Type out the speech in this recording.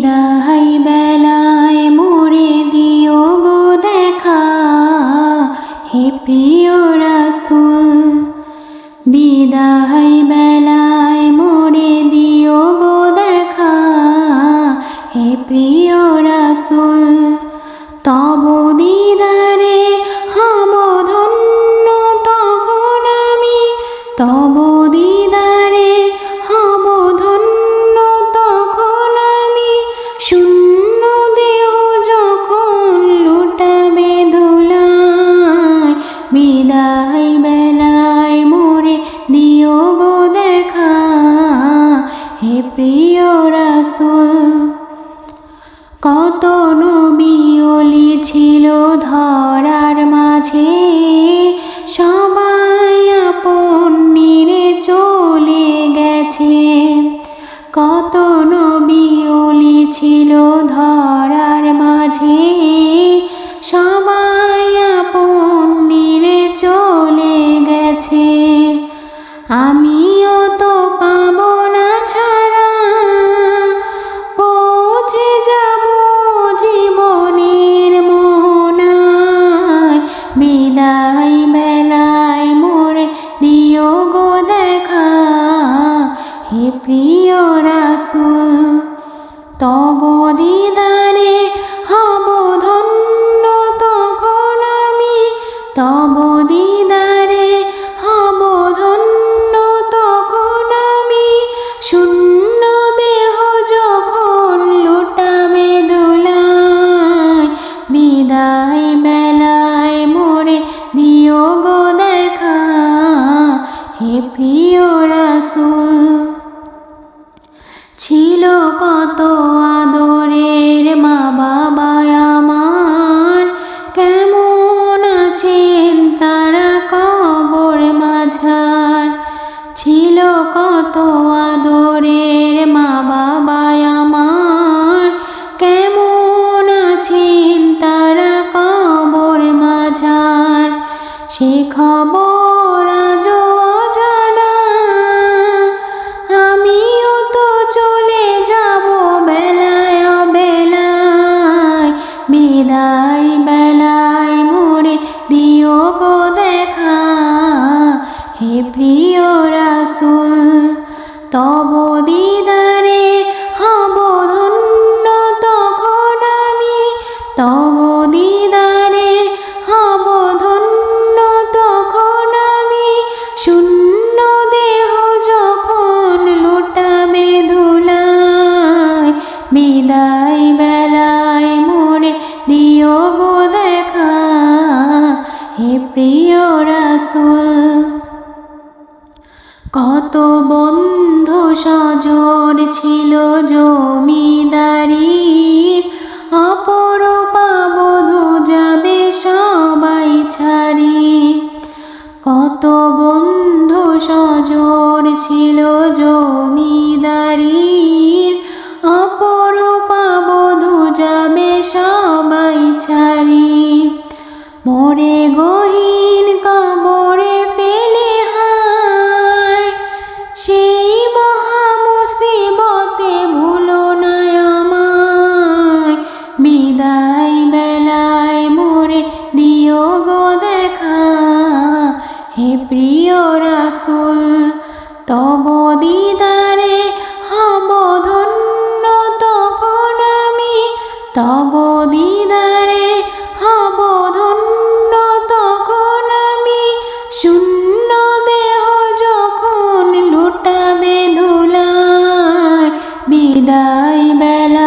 বিদায় বেলায় মোরে দিও গো দেখা, হে প্রিয় রাসূল। বিদায় বেলায় মোরে দিও গো দেখা, হে প্রিয় রাসূল। তব দিদারে হব ধন্য তখন আমি, তব দিদারে হব ধন্য তখন আমি। শূন্য দেহ যখন লুটাবে ধুলায়, বিদায় বেলায় মোরে দিও গো দেখা, হে প্রিয় রাসূল। কত নবী ওলি ছিল ধরার মাঝে, সবাই আপন নিরে চলে গেছে। কত নবী ওলি ছিল ধরার মাঝে, সবাই আপন নিরে চলে গেছে। আমিও তো পাবো না ছাড়া, পৌঁছে যাব জীবনের মোহনায়। বিদায় বেলায় মোরে দিও গো দেখা, হে প্রিয় রাসূল। তব দিদারে হব ধন্য তখন আমি, তব দিদারে হব ধন্য তখন আমি। শূন্য দেহ যখন লুটাবে ধুলায়, বিদায় বেলায় মোরে দিও গো দেখা, হে প্রিয় রাসূল। ছিল কত আদরের মা বাবা আমার, কেমন আছেন তারা কবর মাঝার। ছিল কত আদরের মা বাবা আমার, কেমন আছেন তারা কবর মাঝার। সে খবর আজও অজানা, আমিও তো চলে যাব বেলায় অবেলায়। বিদায় বেলায় মোরে দিও গো দেখা, হে প্রিয় রাসূল। তব দিদারে হব ধন্য তখন আমি, তব দিদারে হব ধন্য তখন আমি। শূন্য দেহ যখন লুটাবে ধুলায়, বিদায় বেলায় মোরে দিও গো দেখা, হে প্রিয় রাসূল। কত বন্ধু স্বজন ছিল জমিদারির, অপরূপা বধূ যাবে সবাই ছাড়ি। কত বন্ধু স্বজন ছিল জমিদারির, অপরূপা বধূ যাবে সবাই ছাড়ি। মোরে গহীন কবরে ফেলে হায়, সেই মহা মুসিবতে ভুলো না আমায়। বিদায় বেলায় মোরে দিও গো দেখা, হে প্রিয় রাসূল। তব দিদারে হব ধন্য তখন আমি, তব দিদারে হব ধন্য তখন আমি। শূন্য দেহ যখন লুটাবে ধুলায়, বিদায় বেলা